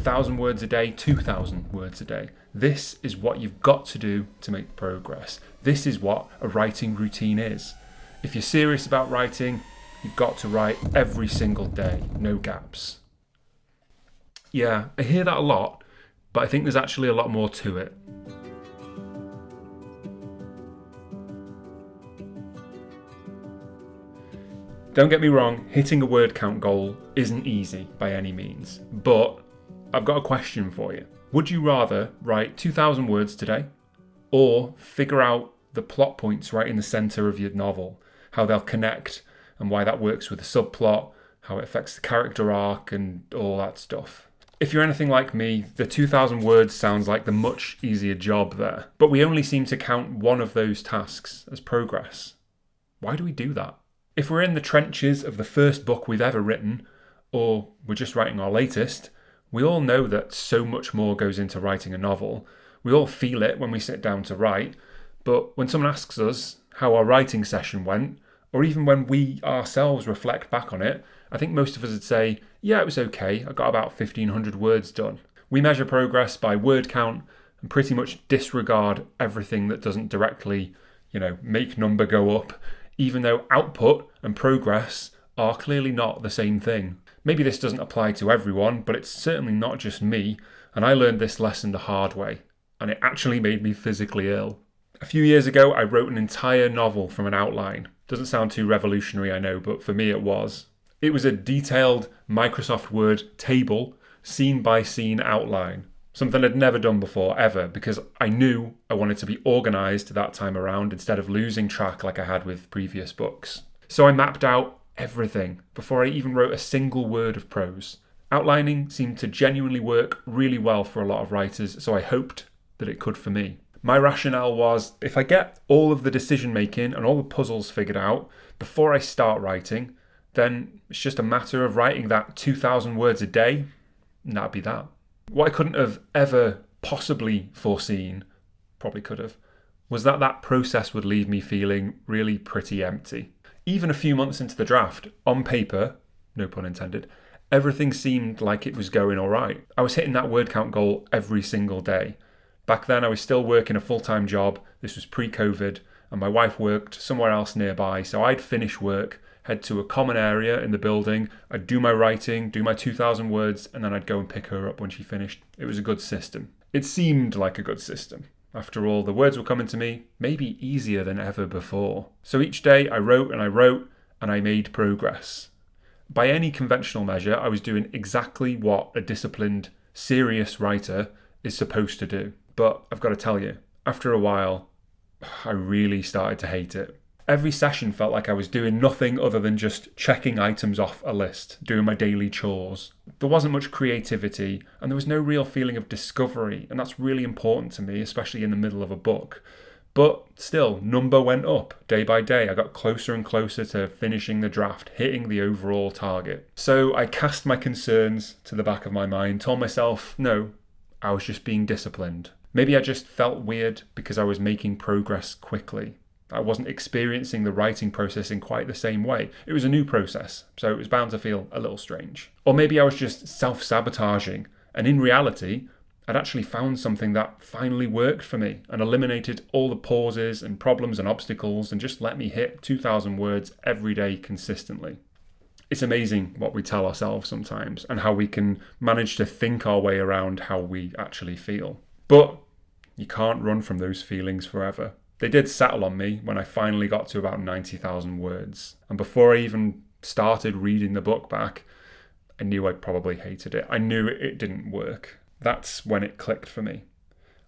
1,000 words a day, 2,000 words a day. This is what you've got to do to make progress. This is what a writing routine is. If you're serious about writing, you've got to write every single day, no gaps. Yeah, I hear that a lot, but I think there's actually a lot more to it. Don't get me wrong, hitting a word count goal isn't easy by any means, but I've got a question for you. Would you rather write 2,000 words today, or figure out the plot points right in the centre of your novel, how they'll connect and why that works with the subplot, how it affects the character arc and all that stuff? If you're anything like me, the 2,000 words sounds like the much easier job there, but we only seem to count one of those tasks as progress. Why do we do that? If we're in the trenches of the first book we've ever written, or we're just writing our latest, we all know that so much more goes into writing a novel. We all feel it when we sit down to write, but when someone asks us how our writing session went, or even when we ourselves reflect back on it, I think most of us would say, yeah, it was okay, I got about 1,500 words done. We measure progress by word count and pretty much disregard everything that doesn't directly, make number go up, even though output and progress are clearly not the same thing. Maybe this doesn't apply to everyone, but it's certainly not just me, and I learned this lesson the hard way, and it actually made me physically ill. A few years ago, I wrote an entire novel from an outline. Doesn't sound too revolutionary, I know, but for me it was. It was a detailed Microsoft Word table, scene-by-scene outline. Something I'd never done before, ever, because I knew I wanted to be organised that time around instead of losing track like I had with previous books. So I mapped out everything before I even wrote a single word of prose. Outlining seemed to genuinely work really well for a lot of writers, so I hoped that it could for me. My rationale was, if I get all of the decision making and all the puzzles figured out before I start writing, then it's just a matter of writing that 2,000 words a day, and that'd be that. What I couldn't have ever possibly foreseen, probably could have, was that process would leave me feeling really pretty empty. Even a few months into the draft, on paper, no pun intended, everything seemed like it was going all right. I was hitting that word count goal every single day. Back then I was still working a full-time job, this was pre-COVID, and my wife worked somewhere else nearby, so I'd finish work, head to a common area in the building, I'd do my writing, do my 2,000 words, and then I'd go and pick her up when she finished. It was a good system. It seemed like a good system. After all, the words were coming to me, maybe easier than ever before. So each day I wrote, and I made progress. By any conventional measure, I was doing exactly what a disciplined, serious writer is supposed to do. But I've got to tell you, after a while, I really started to hate it. Every session felt like I was doing nothing other than just checking items off a list, doing my daily chores. There wasn't much creativity, and there was no real feeling of discovery, and that's really important to me, especially in the middle of a book. But still, number went up day by day. I got closer and closer to finishing the draft, hitting the overall target. So I cast my concerns to the back of my mind, told myself, no, I was just being disciplined. Maybe I just felt weird because I was making progress quickly. I wasn't experiencing the writing process in quite the same way. It was a new process, so it was bound to feel a little strange. Or maybe I was just self-sabotaging, and in reality, I'd actually found something that finally worked for me and eliminated all the pauses and problems and obstacles and just let me hit 2,000 words every day consistently. It's amazing what we tell ourselves sometimes and how we can manage to think our way around how we actually feel. But you can't run from those feelings forever. They did settle on me when I finally got to about 90,000 words. And before I even started reading the book back, I knew I probably hated it. I knew it didn't work. That's when it clicked for me.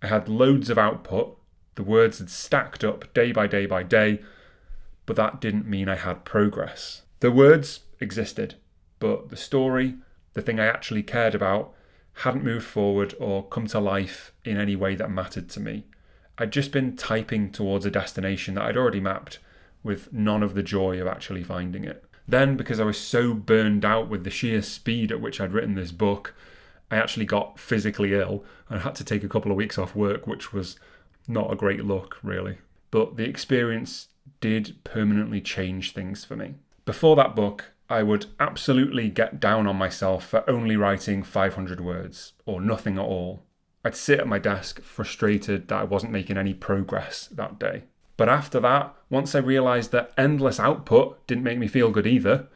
I had loads of output. The words had stacked up day by day by day, but that didn't mean I had progress. The words existed, but the story, the thing I actually cared about, hadn't moved forward or come to life in any way that mattered to me. I'd just been typing towards a destination that I'd already mapped, with none of the joy of actually finding it. Then, because I was so burned out with the sheer speed at which I'd written this book, I actually got physically ill and had to take a couple of weeks off work, which was not a great look, really. But the experience did permanently change things for me. Before that book, I would absolutely get down on myself for only writing 500 words or nothing at all. I'd sit at my desk frustrated that I wasn't making any progress that day. But after that, once I realised that endless output didn't make me feel good either,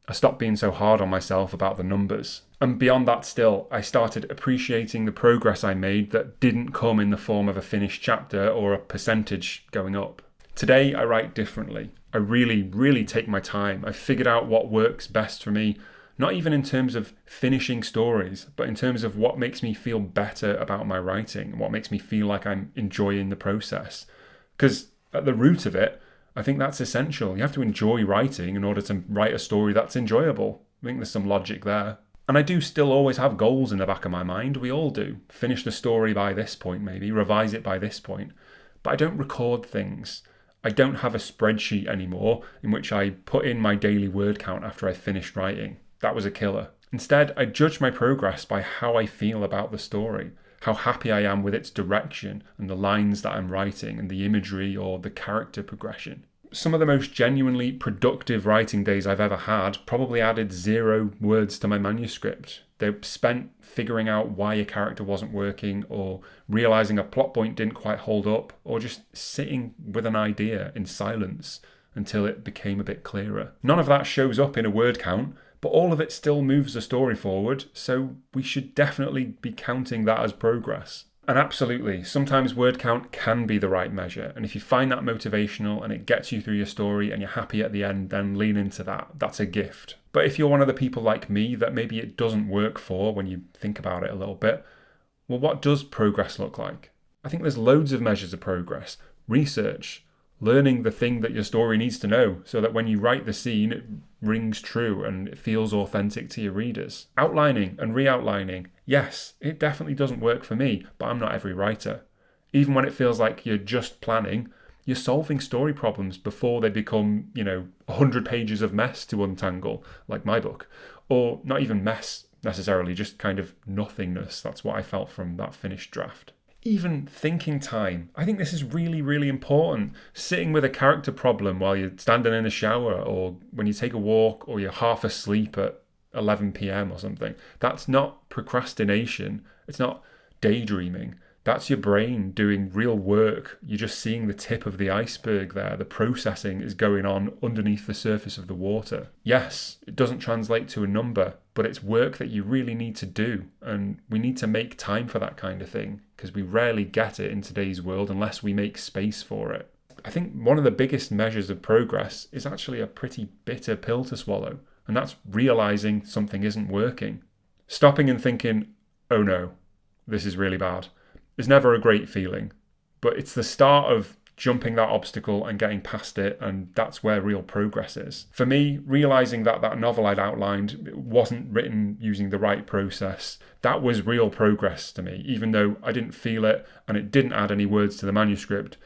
I stopped being so hard on myself about the numbers. And beyond that still, I started appreciating the progress I made that didn't come in the form of a finished chapter or a percentage going up. Today, I write differently. I really take my time. I've figured out what works best for me, not even in terms of finishing stories, but in terms of what makes me feel better about my writing, what makes me feel like I'm enjoying the process. Because at the root of it, I think that's essential. You have to enjoy writing in order to write a story that's enjoyable. I think there's some logic there. And I do still always have goals in the back of my mind. We all do. Finish the story by this point, maybe, revise it by this point. But I don't record things. I don't have a spreadsheet anymore in which I put in my daily word count after I finished writing. That was a killer. Instead, I judge my progress by how I feel about the story, how happy I am with its direction and the lines that I'm writing and the imagery or the character progression. Some of the most genuinely productive writing days I've ever had probably added 0 words to my manuscript. They spent figuring out why a character wasn't working, or realising a plot point didn't quite hold up, or just sitting with an idea in silence until it became a bit clearer. None of that shows up in a word count, but all of it still moves the story forward, so we should definitely be counting that as progress. And absolutely, sometimes word count can be the right measure, and if you find that motivational and it gets you through your story and you're happy at the end, then lean into that. That's a gift. But if you're one of the people like me that maybe it doesn't work for when you think about it a little bit, well, what does progress look like? I think there's loads of measures of progress. Research, learning the thing that your story needs to know so that when you write the scene, it rings true and it feels authentic to your readers. Outlining and re-outlining. Yes, it definitely doesn't work for me, but I'm not every writer. Even when it feels like you're just planning, you're solving story problems before they become, 100 pages of mess to untangle, like my book. Or not even mess necessarily, just kind of nothingness. That's what I felt from that finished draft. Even thinking time. I think this is really important. Sitting with a character problem while you're standing in the shower, or when you take a walk, or you're half asleep at 11 p.m. or something. That's not procrastination. It's not daydreaming. That's your brain doing real work. You're just seeing the tip of the iceberg there. The processing is going on underneath the surface of the water. Yes, it doesn't translate to a number, but it's work that you really need to do. And we need to make time for that kind of thing, because we rarely get it in today's world unless we make space for it. I think one of the biggest measures of progress is actually a pretty bitter pill to swallow, and that's realizing something isn't working. Stopping and thinking, oh no, this is really bad, is never a great feeling, but it's the start of jumping that obstacle and getting past it, and that's where real progress is. For me, realizing that that novel I'd outlined wasn't written using the right process, that was real progress to me. Even though I didn't feel it and it didn't add any words to the manuscript,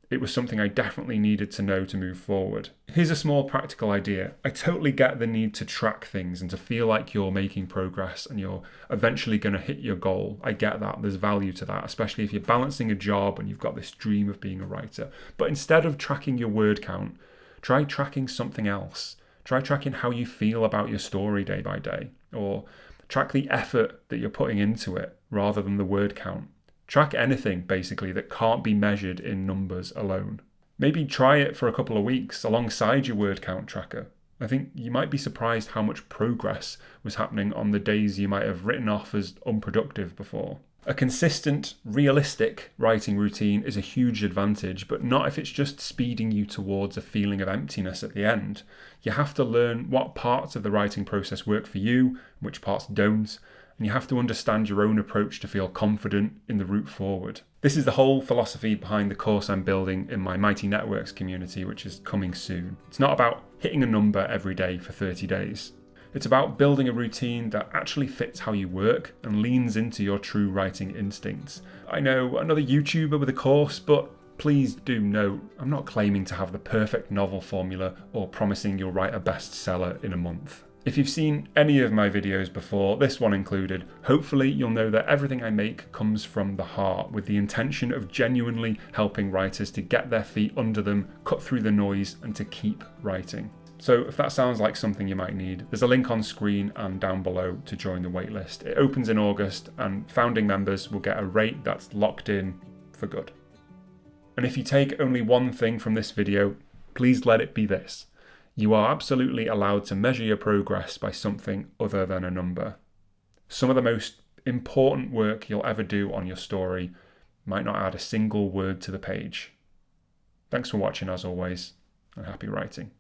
it was something I definitely needed to know to move forward. Here's a small practical idea. I totally get the need to track things and to feel like you're making progress and you're eventually going to hit your goal. I get that. There's value to that, especially if you're balancing a job and you've got this dream of being a writer. But instead of tracking your word count, try tracking something else. Try tracking how you feel about your story day by day, or track the effort that you're putting into it rather than the word count. Track anything, basically, that can't be measured in numbers alone. Maybe try it for a couple of weeks alongside your word count tracker. I think you might be surprised how much progress was happening on the days you might have written off as unproductive before. A consistent, realistic writing routine is a huge advantage, but not if it's just speeding you towards a feeling of emptiness at the end. You have to learn what parts of the writing process work for you, which parts don't, and you have to understand your own approach to feel confident in the route forward. This is the whole philosophy behind the course I'm building in my Mighty Networks community, which is coming soon. It's not about hitting a number every day for 30 days. It's about building a routine that actually fits how you work and leans into your true writing instincts. I know another YouTuber with a course, but please do note, I'm not claiming to have the perfect novel formula or promising you'll write a bestseller in a month. If you've seen any of my videos before, this one included, hopefully you'll know that everything I make comes from the heart, with the intention of genuinely helping writers to get their feet under them, cut through the noise, and to keep writing. So if that sounds like something you might need, there's a link on screen and down below to join the waitlist. It opens in August and founding members will get a rate that's locked in for good. And if you take only one thing from this video, please let it be this. You are absolutely allowed to measure your progress by something other than a number. Some of the most important work you'll ever do on your story might not add a single word to the page. Thanks for watching as always, and happy writing.